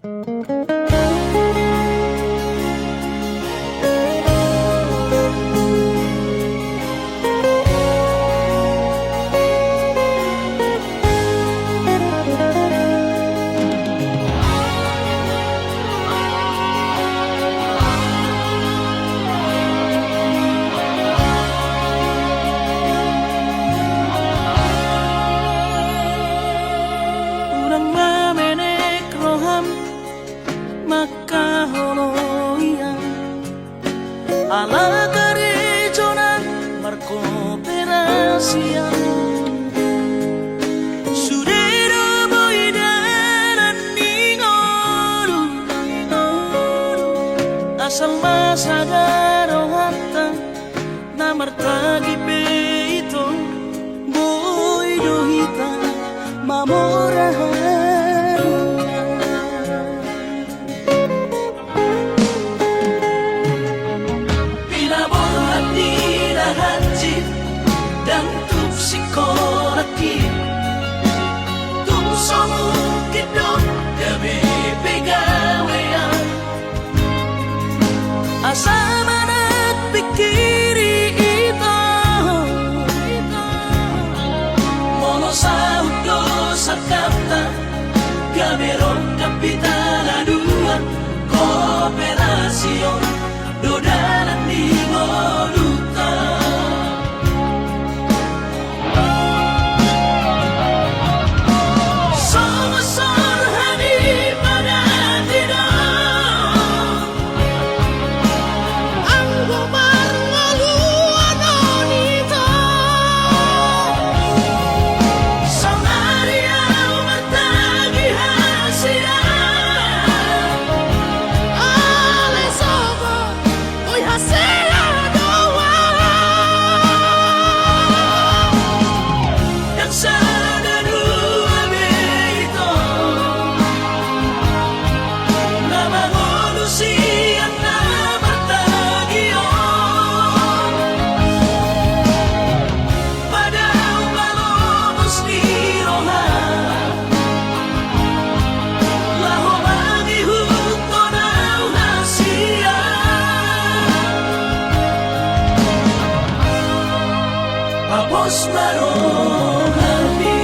Urang mamenek roham makaholoian ala karejonan markooperasian sudero boidaran ningoru asal masagaro hatta namartagi peito boidohita mamorahan dan tuk sikoraki tuk somong kidot gabi pegawean asa manat pikiri ito mono sa udo sa kapta gamerong kapitaladuan kooperasyon dodanan di ngoluta Tapos marong hati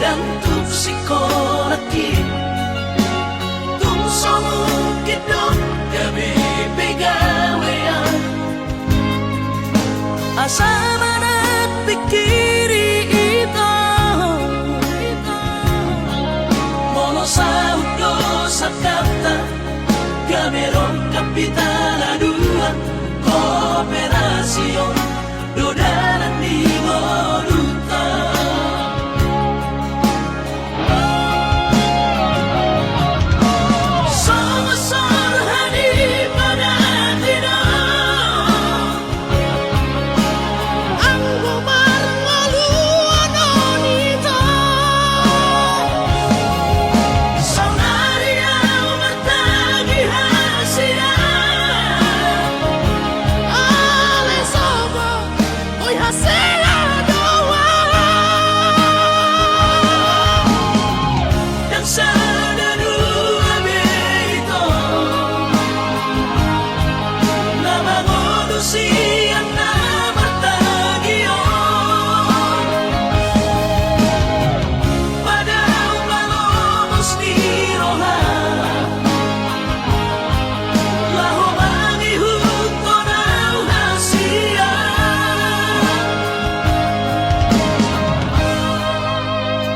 dan tuk sikoraki tuk somong kidot gabi pegawean asa manat pikiri ito mono sa udo sa kapta gamerong kapitaladuan kooperasyon dodanan di ngoluta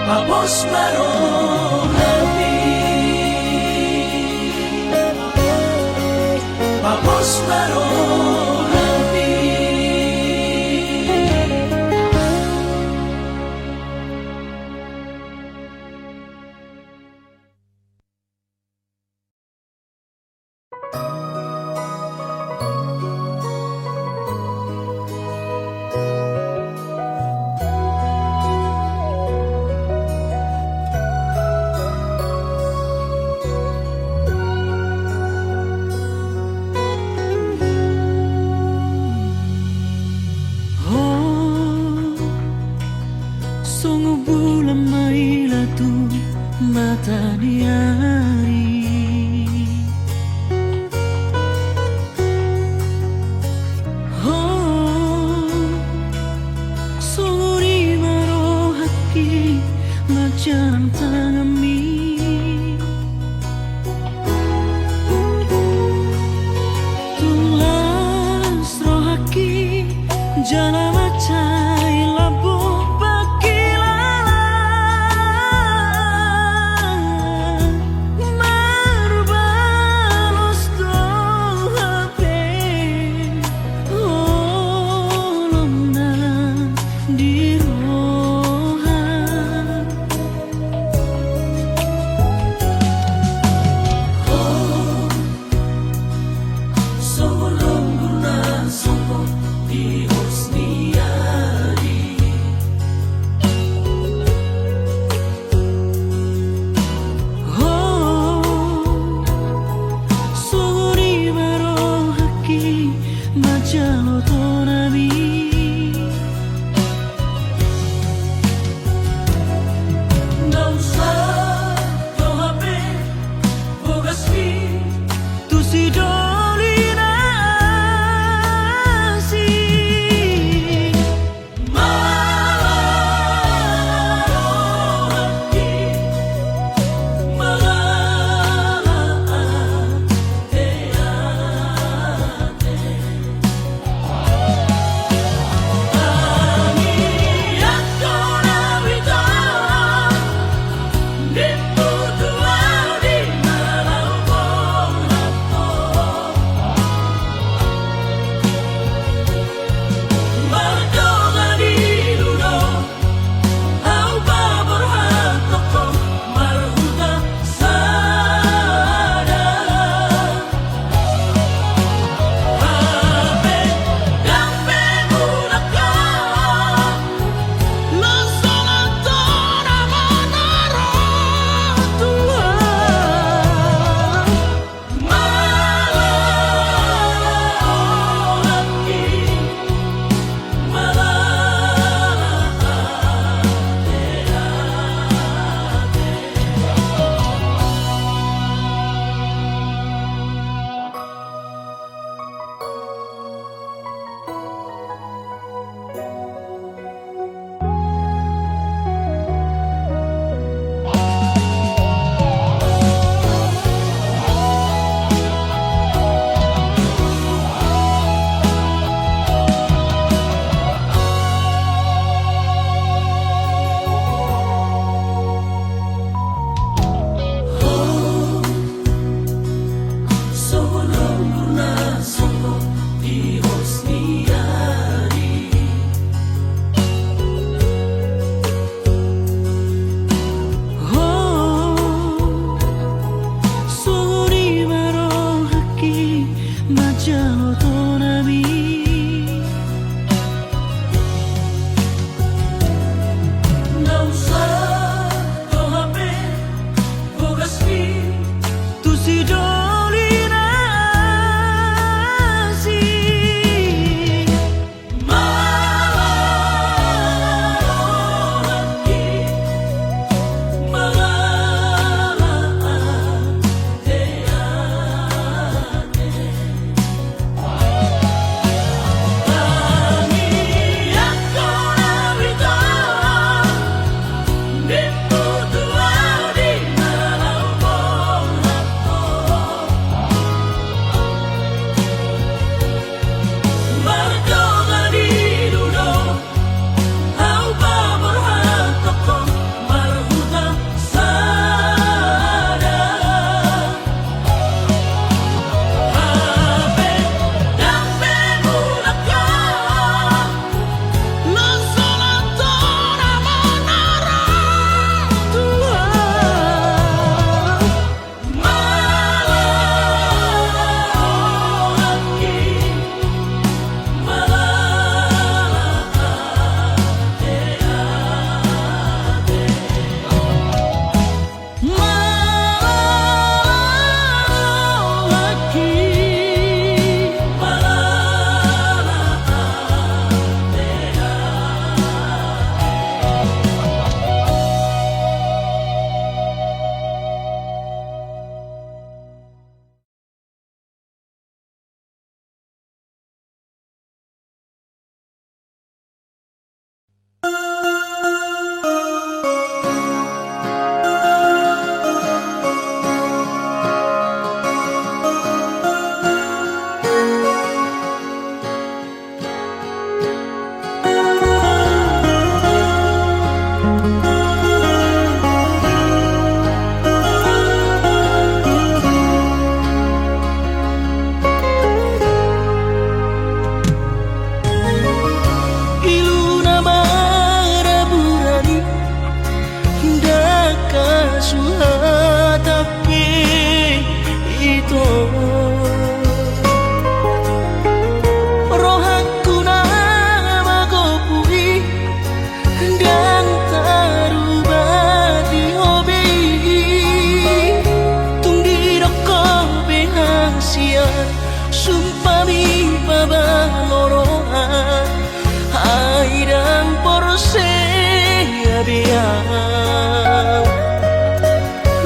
Tapos marong hati Tapos marong Jana macai lampu pakilalang Marubalos do HP Olong na di rohan Oh Songolong guna songkok di hosni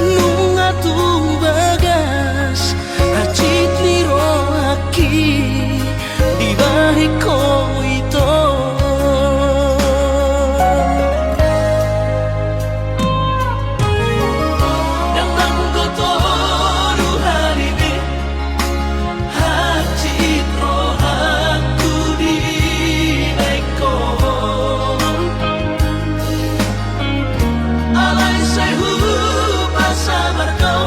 Nunga tu bagas Hacit niro aki Di bahiko ito Datang kotoru haribi Hacit rohaku di eko Alay sayu pasabar kau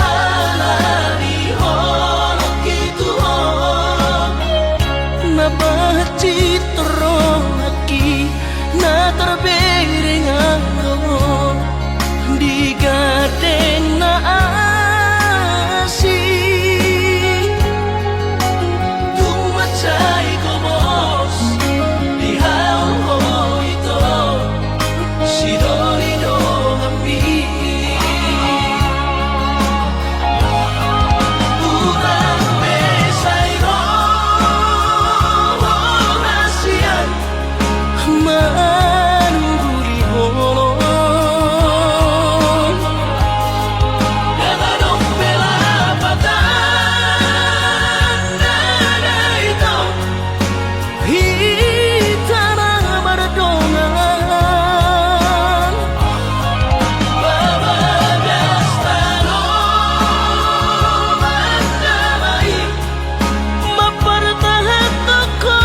Alani holok itu Na bahacit rohaki Na terbering anggo Di gadeng na asi Tumacay ko bos Di haong ho ito Si Dorido kami Urang mesay ro Nasiyan Manuguri holo Ganadong pelapatan Nada ito Hita na berdongan Babagas tanong Mandamay Mapartahan ako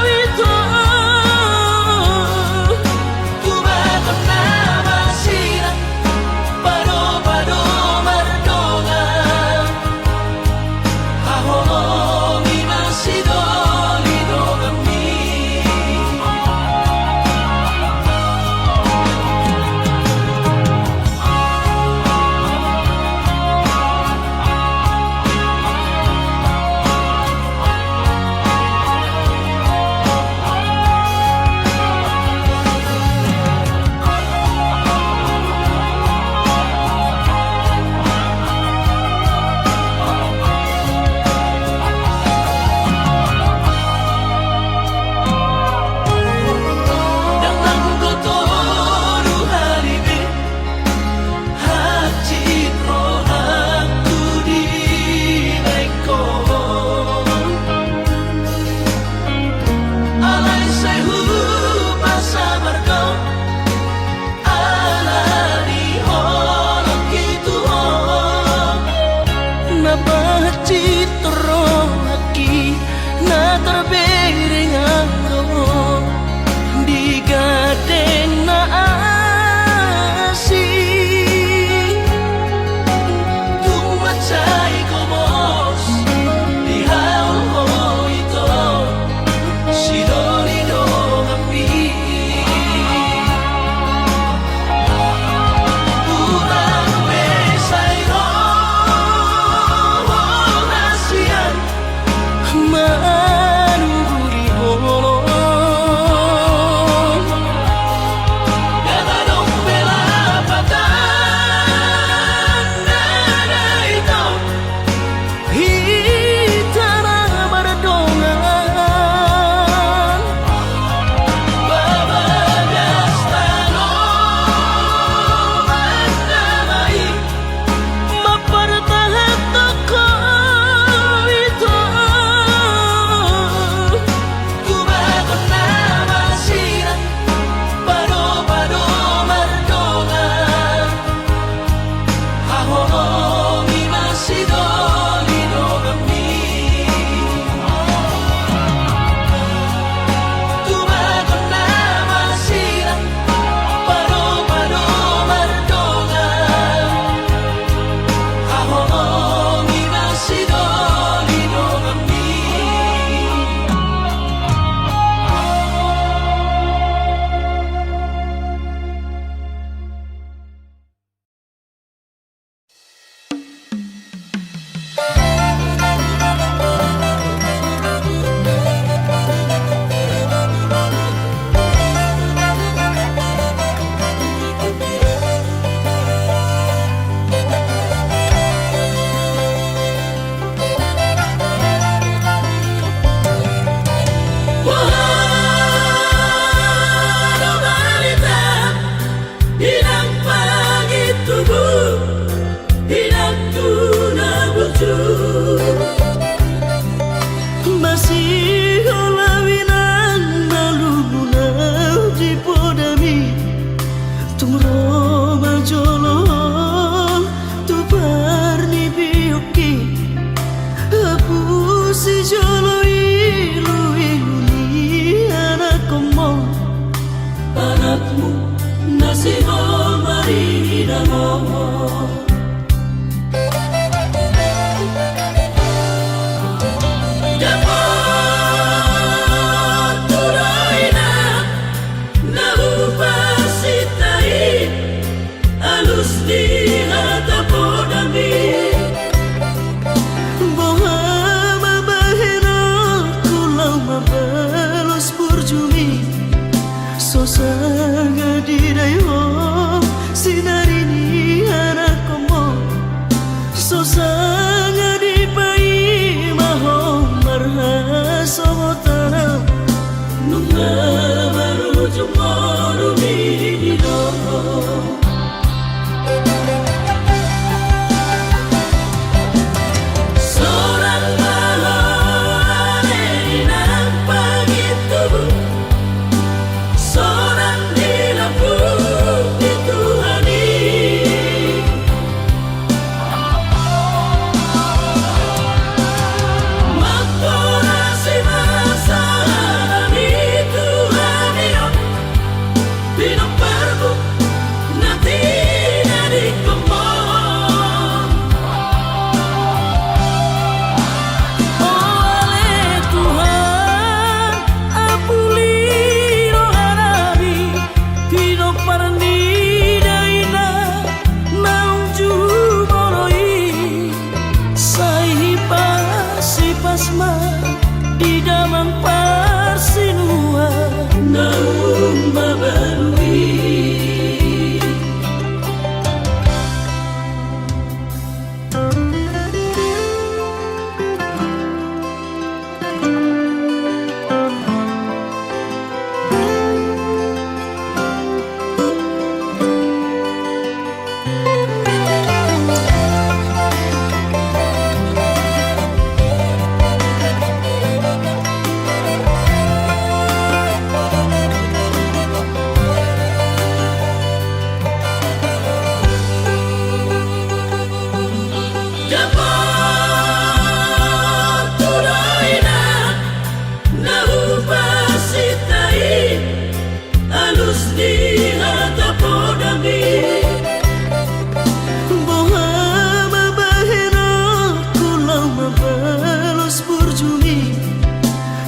ito Tumakot na masira Pado-pado mardongan Hahologi na si Dolido kami Datang kotoru haribi Hacit rohaku di eko Alay sayu pasabar kau Alani holok itu Na bahacit rohaki Na terbering anggo Di gadeng na asi Tumacay ko bos Di haong ho ito Si Dorido kami Urang mesay ro Nasiyan Manuguri maju masih olawinan naluguna di podami tumro majolol tu parni bioki apusi jolo ilu iluni anak komo anakmu nasi homari damo Sosanga dirayo sinarini anak komo sosanga di pai maho marha sobotana nunga baru jumoru bidino seorang malam inang pagi tubuh seorang di lampu dituhani makorasi masalah dituhani binong perbu nanti dari kemon oleh Tuhan apuli rohanabi pino parni daina nauju moroi sahipa sipasma di damang parsinua naung mabalui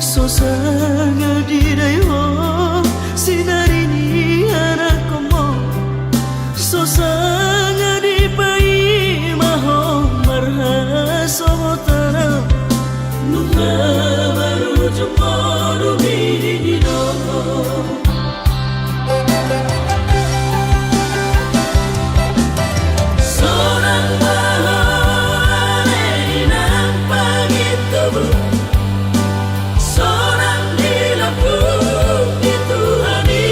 sosanga dirayo sinarini anak komo sosanga di pai maho marha sobotana nunga baru jumoru bidino seorang malam inang pagi tubuh seorang di lampu dituhani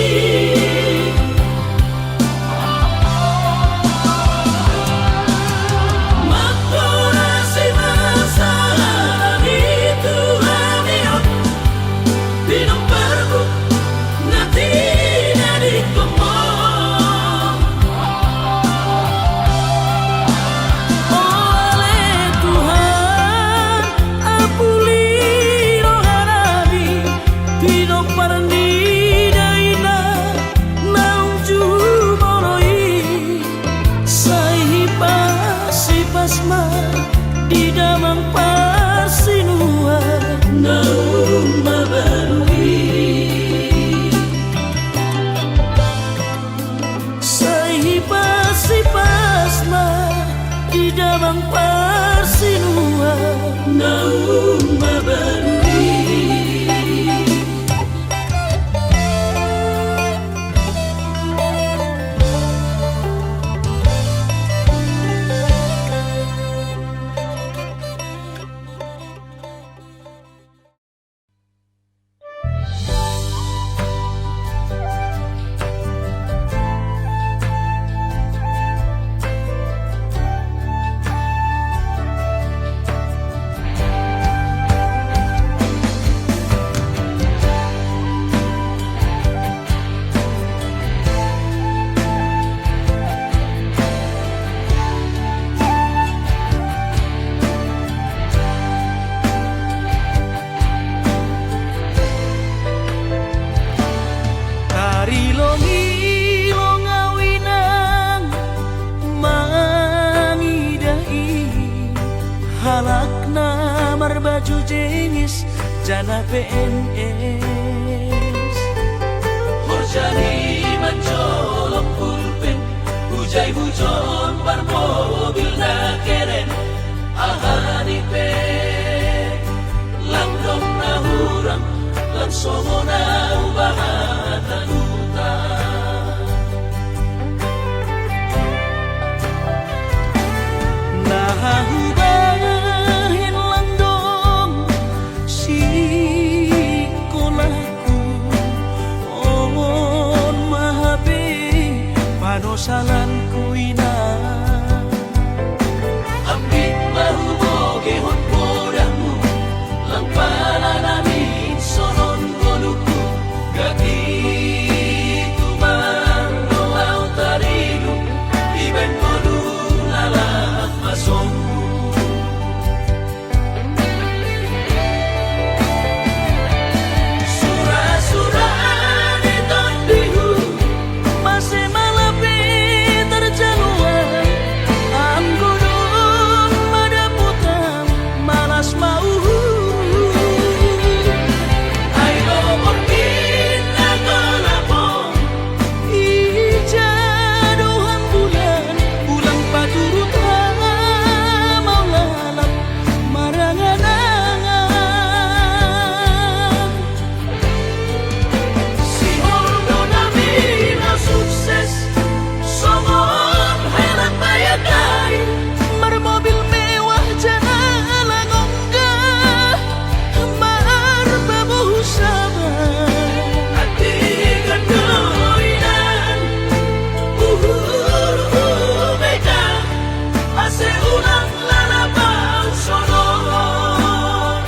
makorasi masalah dituhani binong perbu nanti dari kemon oleh Tuhan apuli rohanabi pino parni daina nauju moroi sahipa sipasma di damang parsinua naung mabalui sahipa sipasma di damang parsinua naung mabalui baju jenis jana PNS. Horjani mencolok pulpen, hujai hujon bar mobil na keren. Ahani pe, langdong na hurang, langsongo na ubahatan utang. Nahubahin lang dong si kolaku on mahabi panosalan ko ina Ambit mahuboge hon podamu, lang pala namin sonon goluku. Gati tumando au tarinu, iben golu lalak masongku. Surah-surah di tondihu, masih malapit terjaluan anggunun madaputan malas mau ayo porkin nagolapong. ijaduhan bulan bulan paturut mau lalap marangan-angan Si Holdo namin ang sukses, somon helang bayagay. bermobil mewah jalan onggah marbabuh sabar Hati kedoinan, beda. Ase ulang lalabang sonon.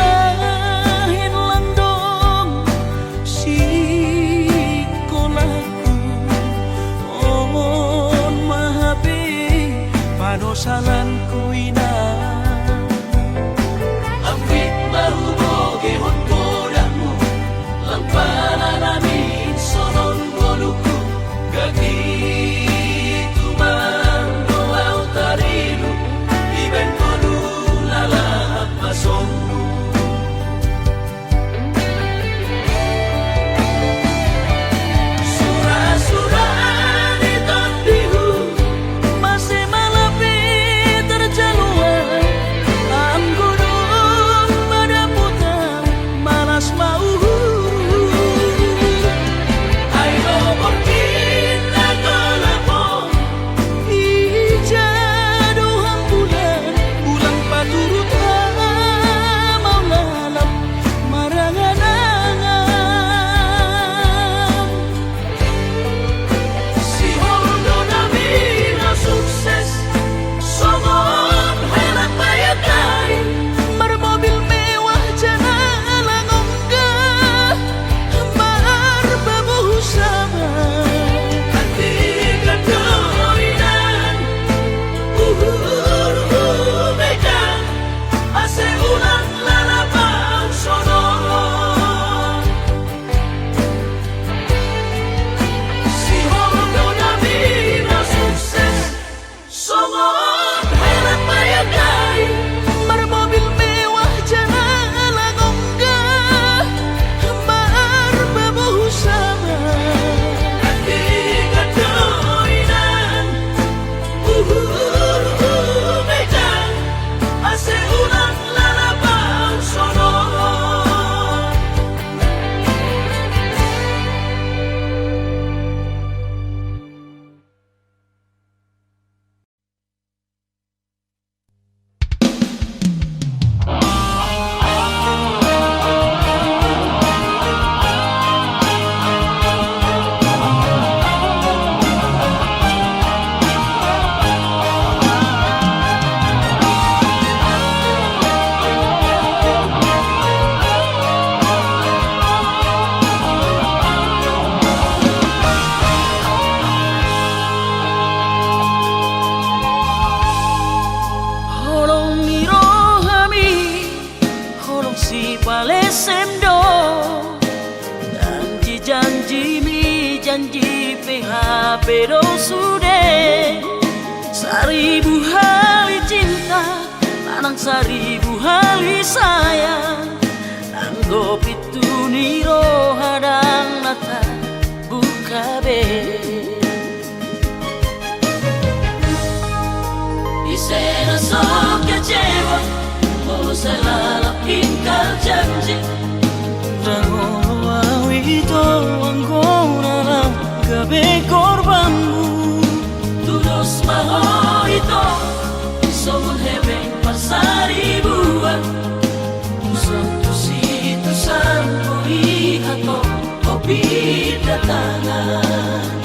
Nahubahin lang dong si kolaku on mahabi panosalan ko ina Ambit mahuboge hon podamu, lang pala namin sonon goluku. Gati tumando au tarinu, iben golu lalak masongku. Surah-surah di tondihu, masih malapit terjaluan janji mi janji PHP do sudah. Seribu hari cinta lanang seribu hari sayang. Anggap itu niro hadang nata buka be. Di sana sok kecewa, mau selalu ingkar janji. Rangono awito anggona lang gabe korbanmu. Tudos maho ito, somun hebeng pasari buwan. Santo situ santo ihato, kopi datangan.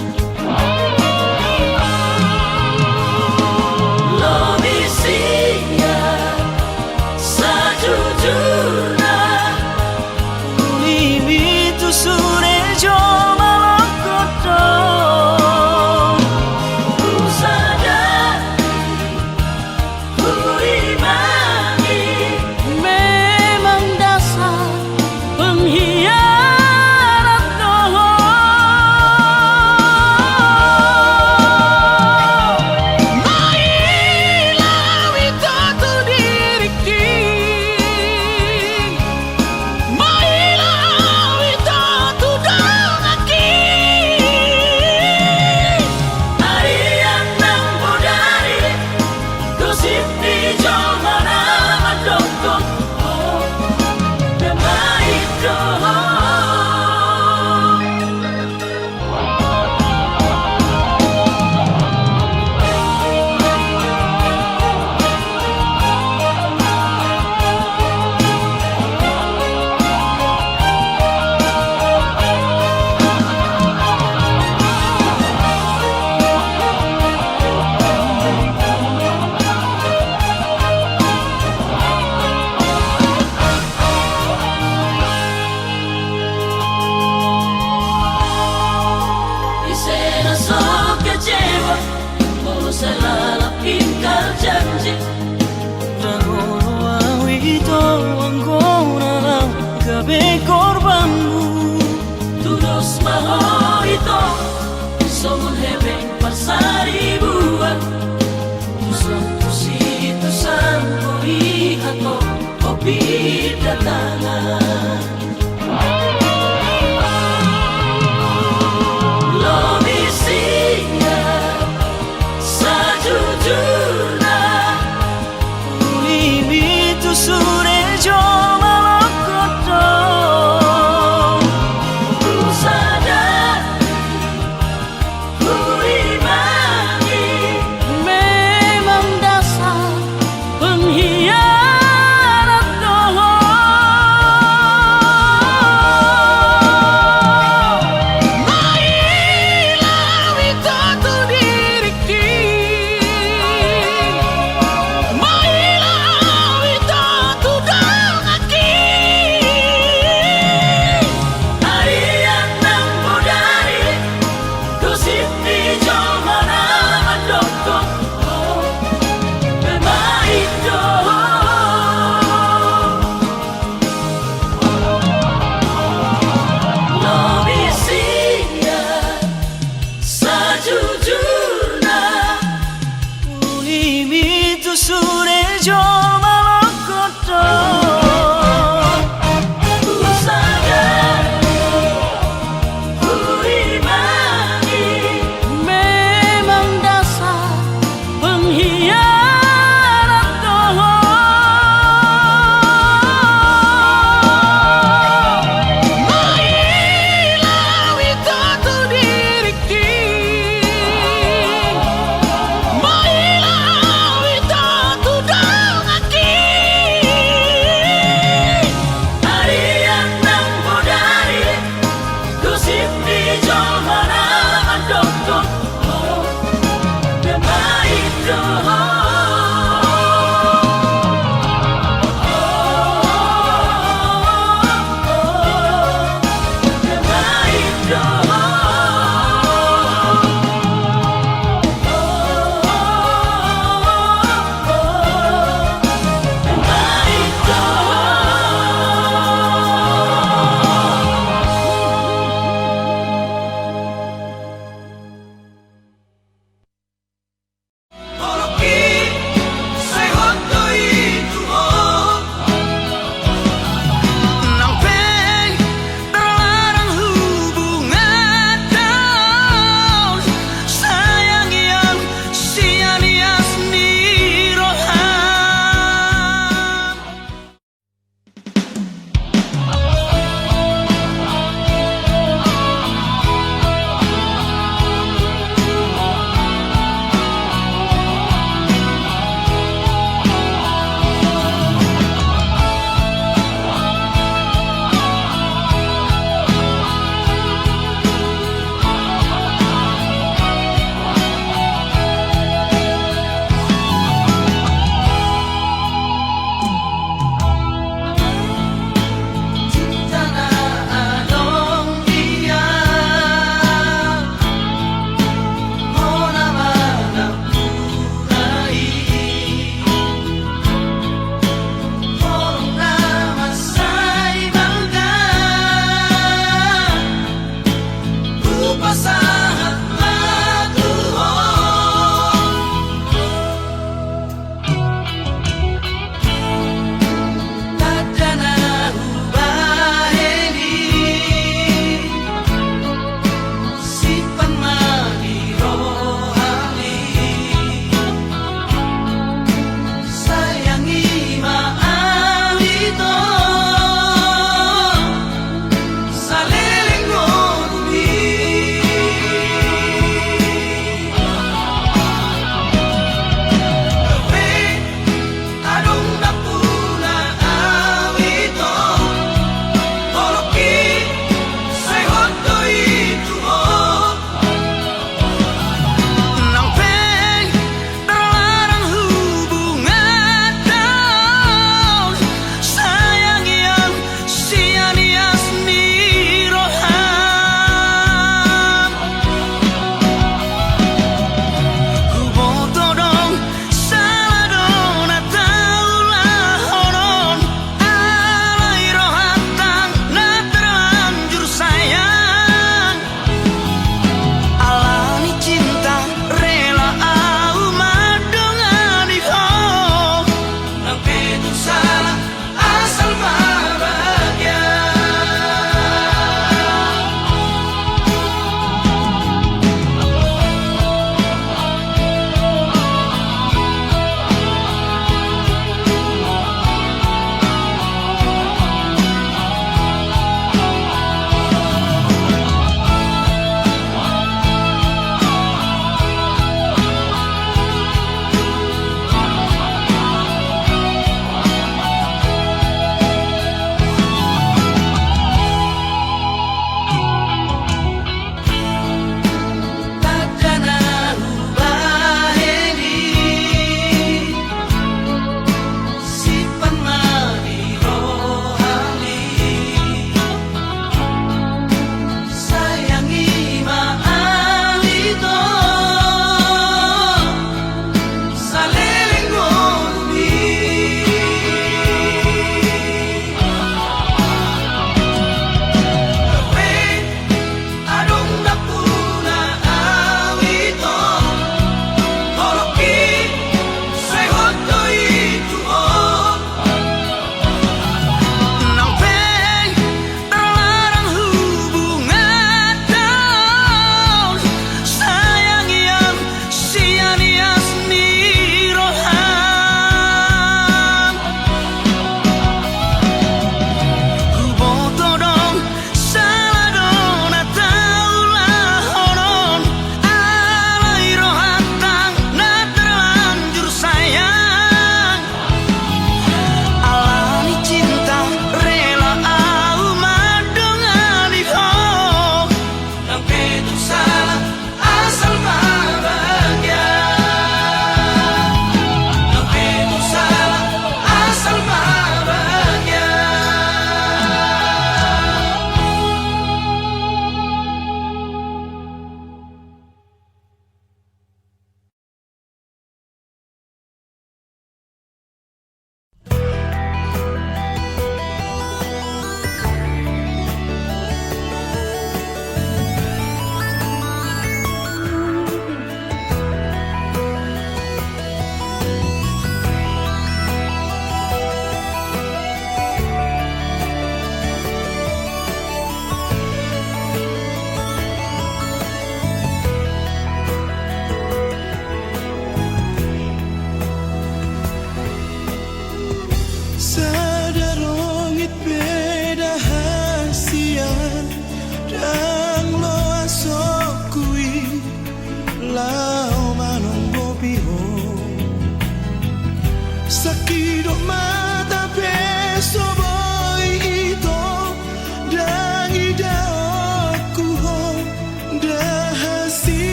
Selalu ingkar janji. Rangono awito anggona lang gabe korbanmu. Tudos maho ito, somun hebeng pasari buwan. Santo situ santo ihato, kopi datangan.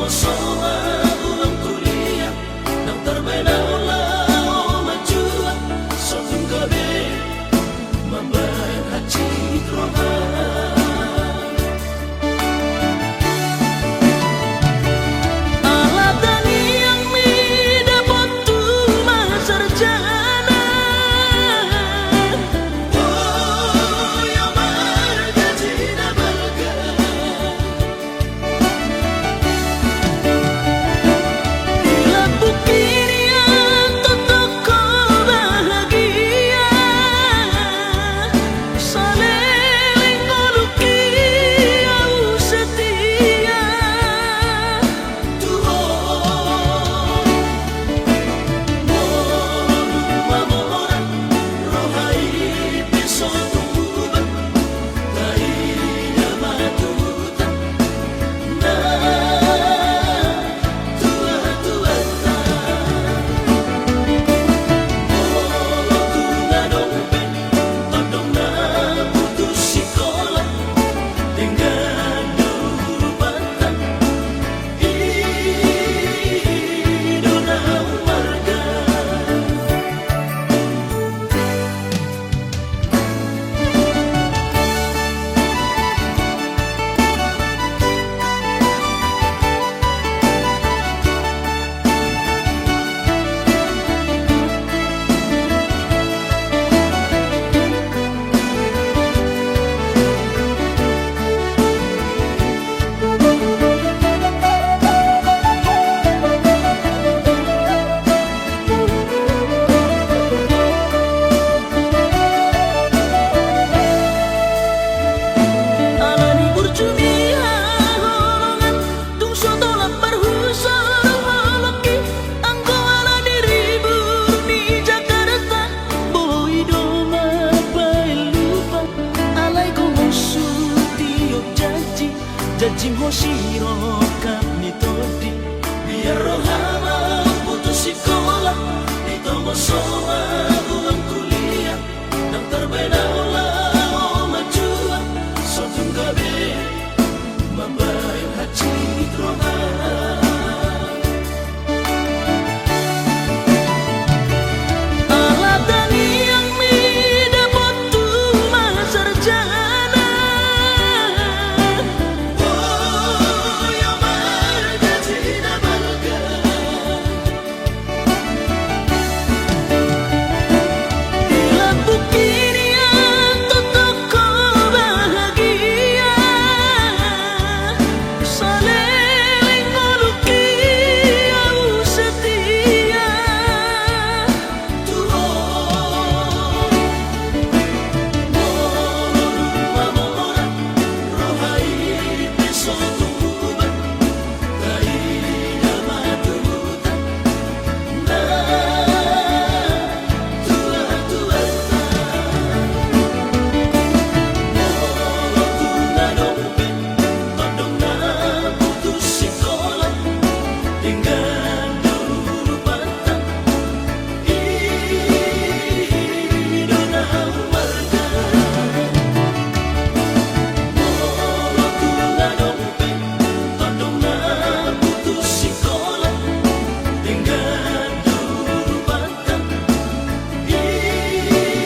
soa ulang kuliah nang terbenaulah majua sotung gabe membayar haji terohan alatani yang mi dapat tu masarjana oh ya marga tidak balga bila bukirian tutup kau bahagia saling ngoluki au setia Tuhan Mamoran rohai besok tungguban Taida matutan na tua-tua Tuna dompen todong na putus sekolah dengan durubatan idona warga alani burjunia holongan tung sotolap berhusar holoki angko alani ribur di Jakarta bolo idoma lupa alai komosu tiok janji hoshiro kami todi biar rohama putus sekolah di tomo soa ulang kuliah nang terbenaulah majua sotung gabe membayar haji terohan alatani yang mi dapat tu masarjana oh ya marga tidak balga bila bukirian tutup kau bahagia saling ngoluki au setia Tuhan Mamoran rohai besok tungguban Taida matutan na tua-tua Tuna dompen todong na putus sekolah dengan durubatan idona warga Tuna dompen todong na putus sekolah dengan durubatan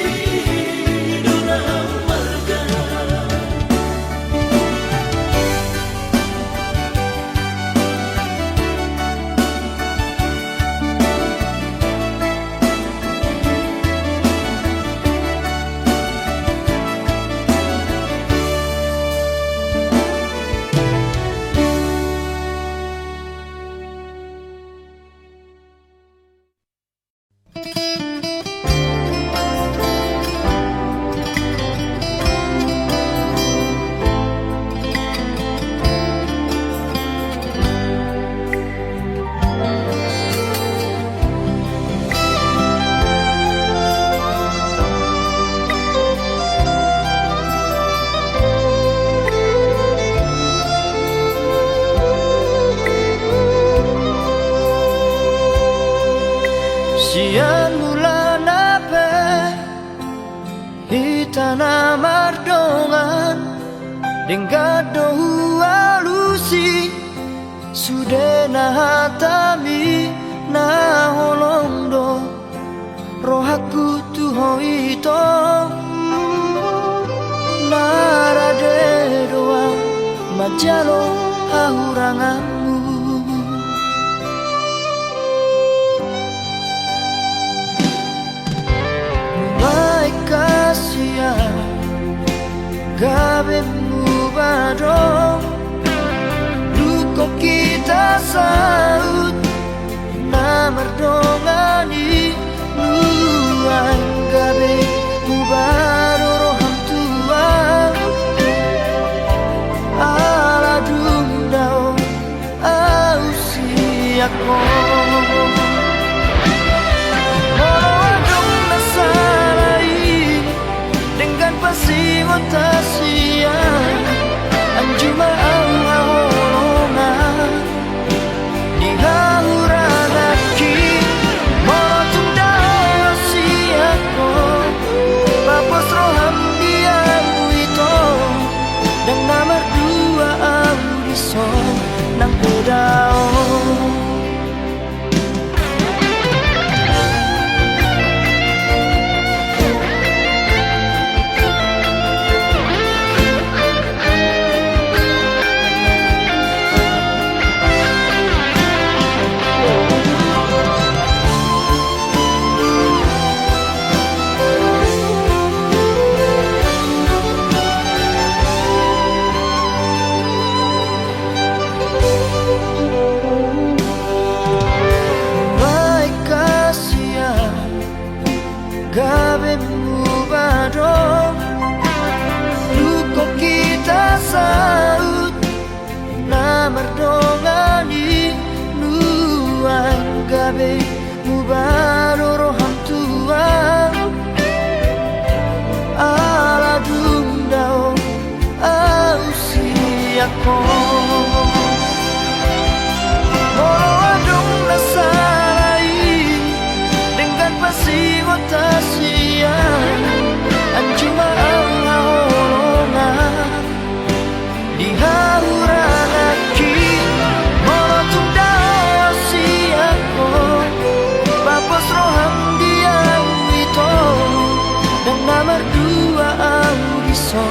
idona warga Siang bulan apa di tanah mardongan Denggado alusi sudah nahatami na holong do rohaku tuho ito narade doa majalo hahuranganmu baik kasihan gabemu badong luko kita saut na merdongani nuang gabe mubaro roham tua ala dundao au siako Tasia anjuma au haolonga di hauragaki motung dao siako papos roham dia itu dan nomor dua audiso nang pedao gabemu badong luko kita saut na merdongani nuang gabe mubaro roham tua ala dundao au siako molo adong nasalai dengan pasiwa tasia anjuma au haolonga di hauragaki motung dao siako papos roham dia itu dan nomor dua audiso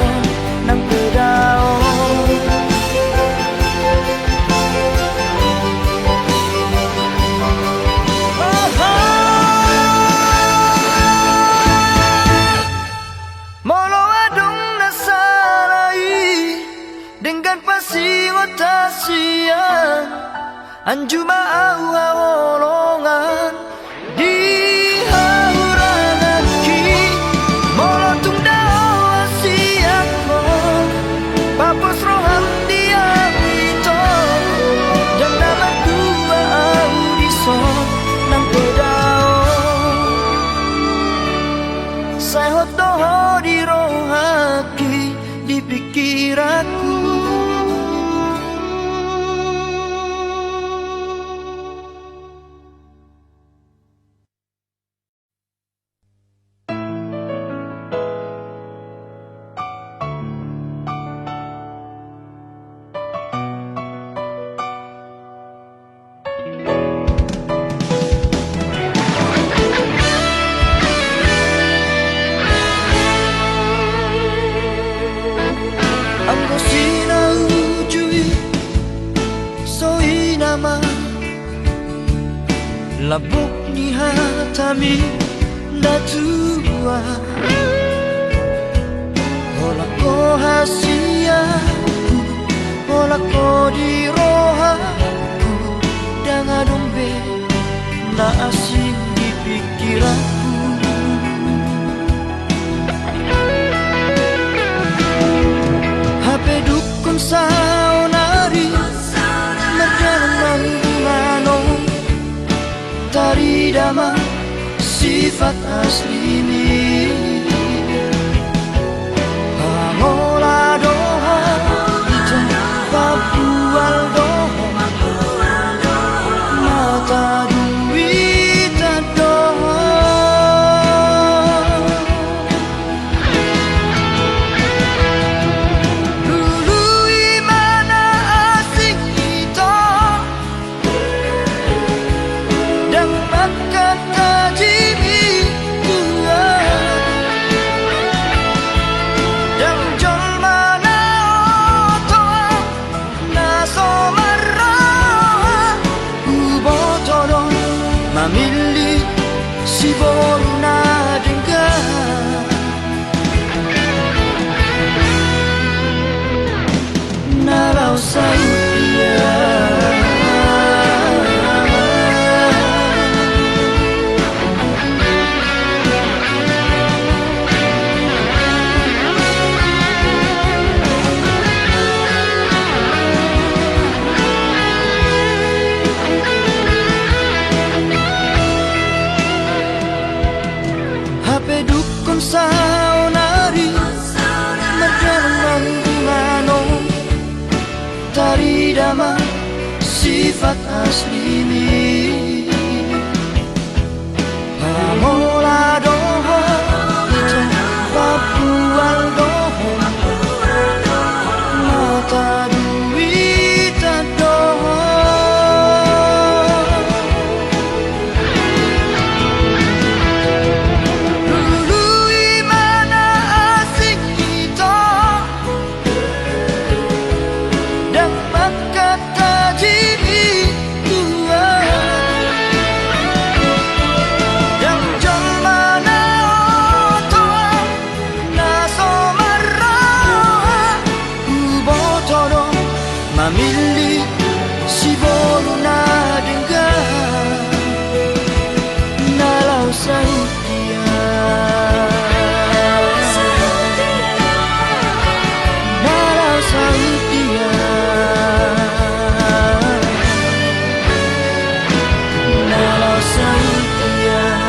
nang pedao Tasia anjuma au haolongan di hauragaki molotung dao siako papos roham dia itu dan nama dua audiso nang pedao saya hotoho di rohaki di pikiranku. Labuk ni hatami natua Hola ko hasiaku Hola ko di rohaku Danga dombe na asing di pikiranku HP dukun saunari Merdalang manong Tari dama sifat asli ini Pamola doha Ita papual doha Mata duita doha Dulu imana asing ito Nalau Saudiyah. HP dukun saunari Merdaman dimano Tari dama sifat asli mi Pamola doho Ito papual doho Mata duita doho Mamili si voluna dengar Nalau Saudiyah. Nalau Saudiyah. Nalau Saudiyah.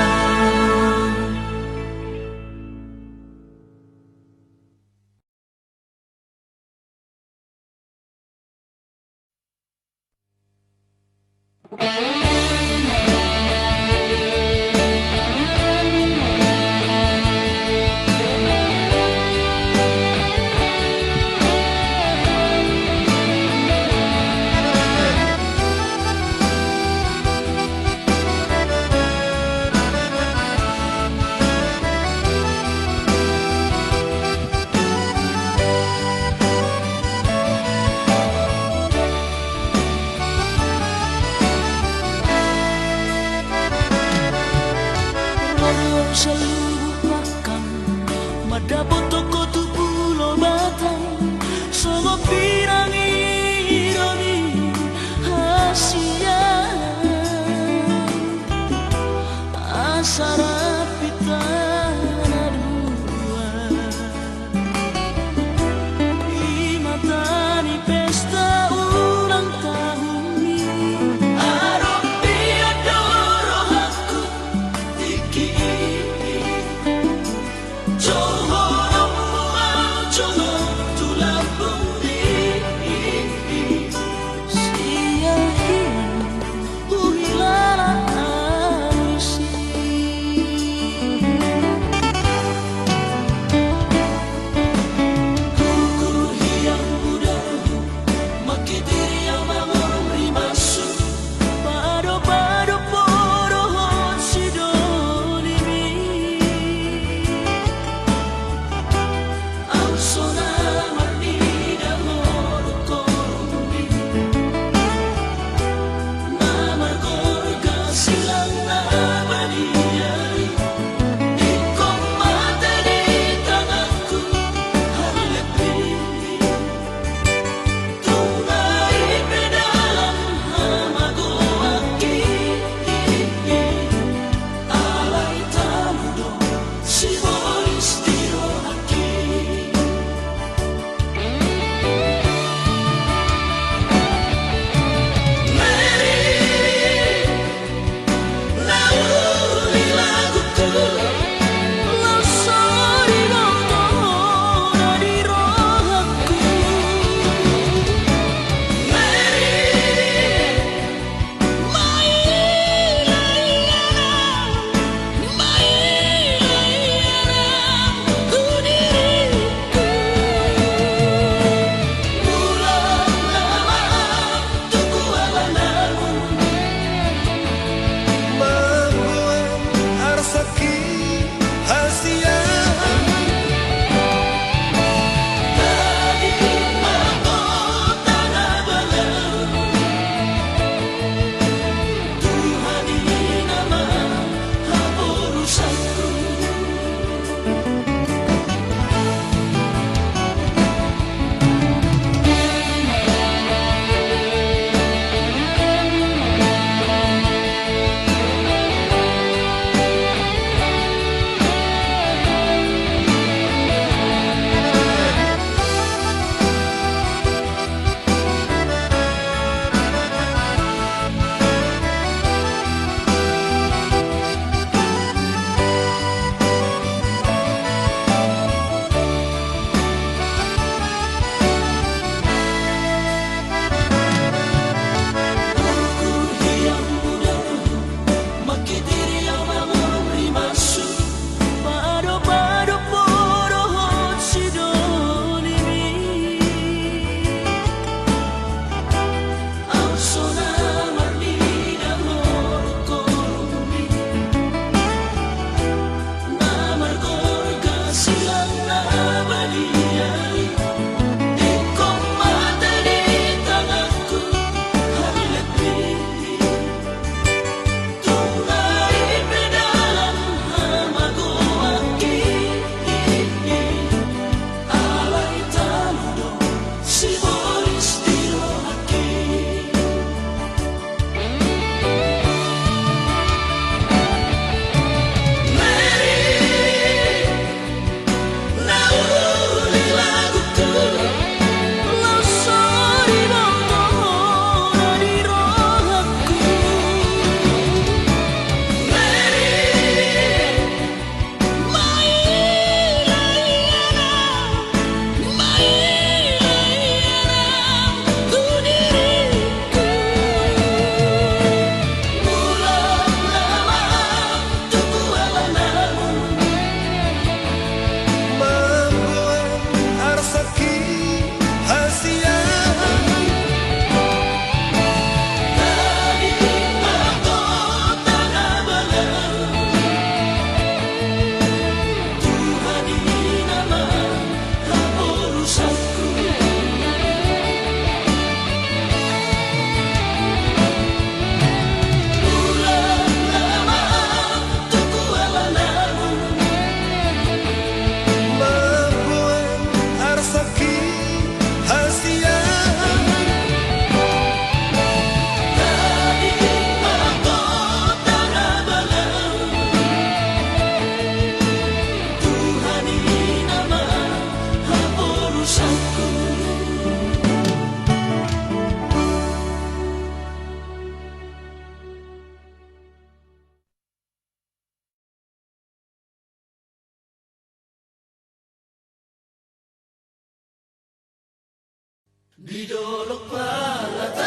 Di dolok palataman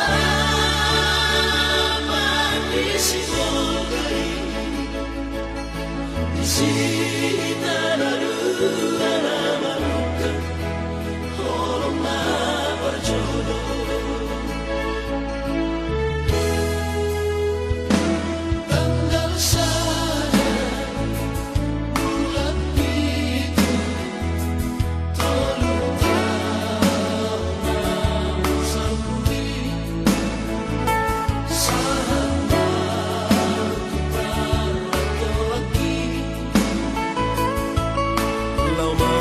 di Sibolgai, di sini lalu alamanuka holong na berjodoh. Tanggal saja bulan itu tolong tahu sampai saat lagi lama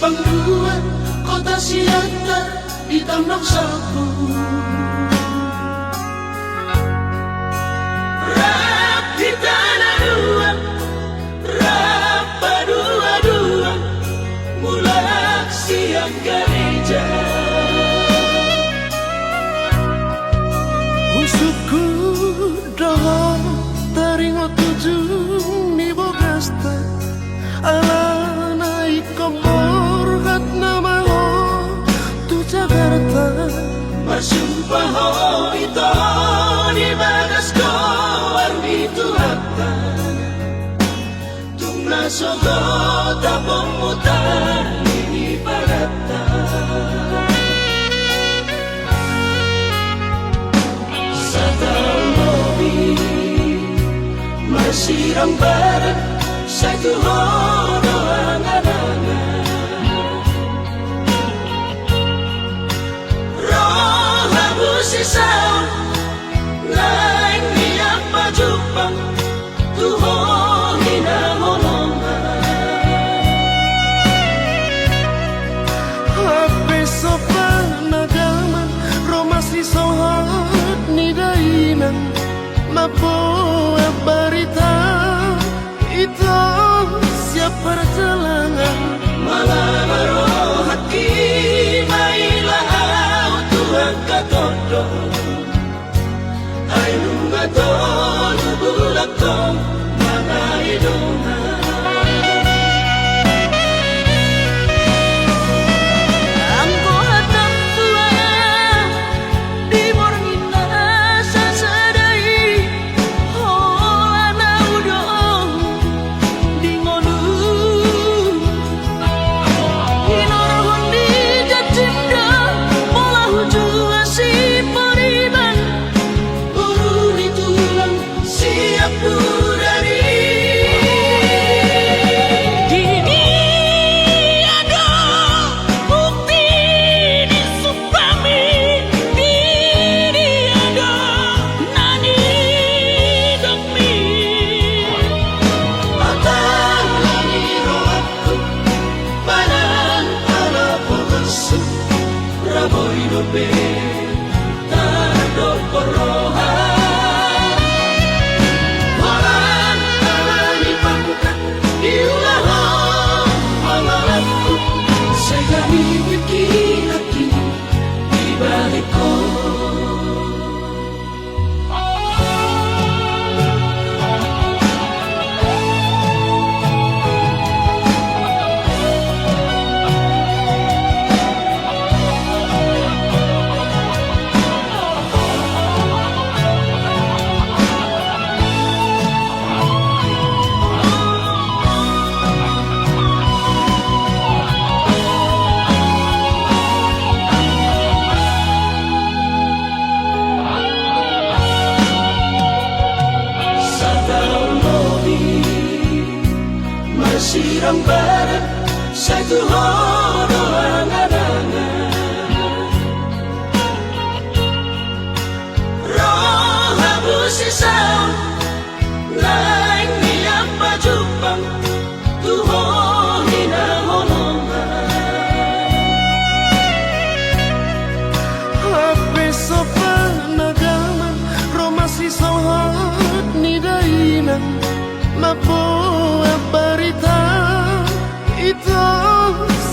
simpang dua, kota siantar di tambang sapu. Rap di tanah dua, rap dua-dua, mulai siang gereja. Usukku doa taringo tujung ni bogasta ala naik kompor hat nama ho tu Jakarta Masumpah ho ito di bagas ko armi tuhatta tung nasogo tapong mutan ini pagata sa taong lobi masirang barat sa tuhono ang anangan sisaw lain niya pajupang tuho hinahonongan Hape sopan nagaman romasi sohat ni dainan mapoa barita itu siap perjalanan malamaro hati mailah Tuhan katodo ay lungato lubulak tong mga idongan Sirang barat sa tuhono ang adangan Roha busisaw lain niyang pajupang tuho hinahonongan Hape sopan nagaman romasi sohat ni dainan mapoa barita itu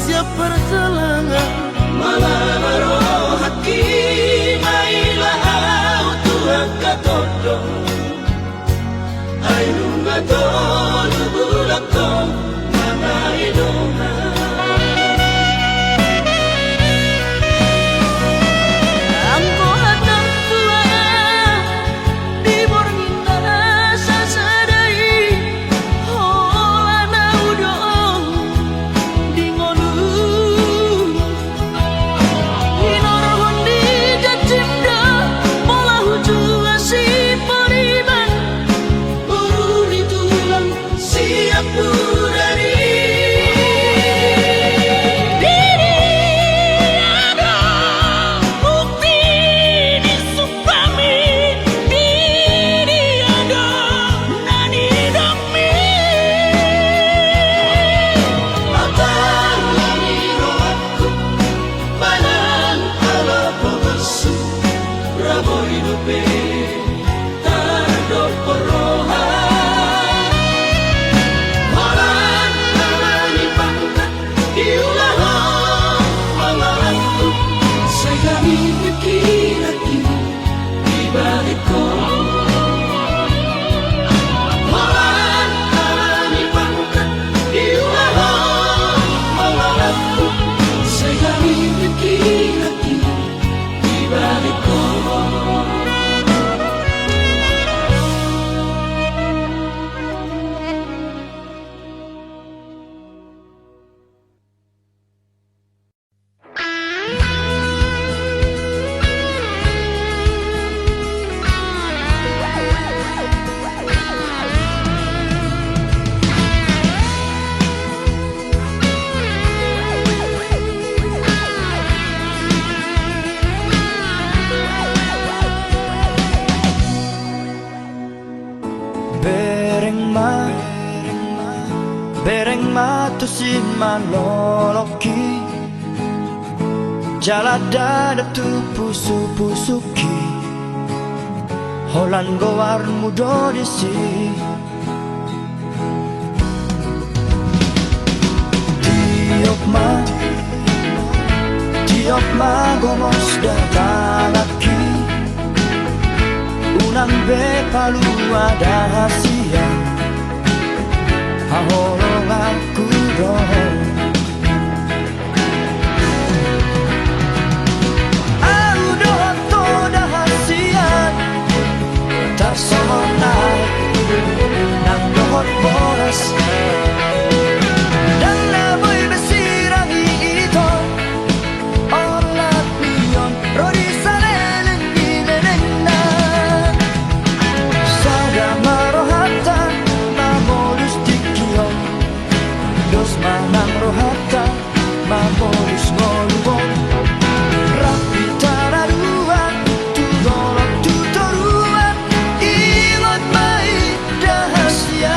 siap perjalanan malamaro hati mailah Tuhan katodo ay lungato lubulak tong mga idongan Pura bereng ma tu si maloloki jalada tu pusu-pusuki holan goar mudo disi tiok ma gomos datalaki unang be palu ada hasia hahorong aku dong dan naboy besirangi ito olat niyon rodi salelen binenena sada marohata mamolus dikiyon dos manang rohata mamolus ngolubon rapi tararuan tudolok tutoruan ingot mai dahasia.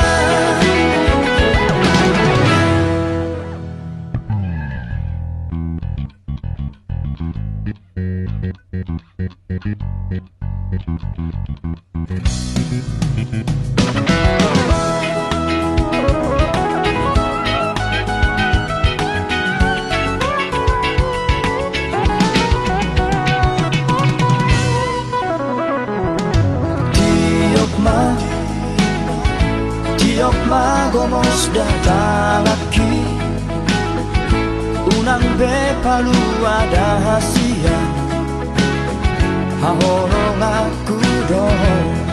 Tiok ma gomos datalaki unang be palu ada hasia hahorong aku dong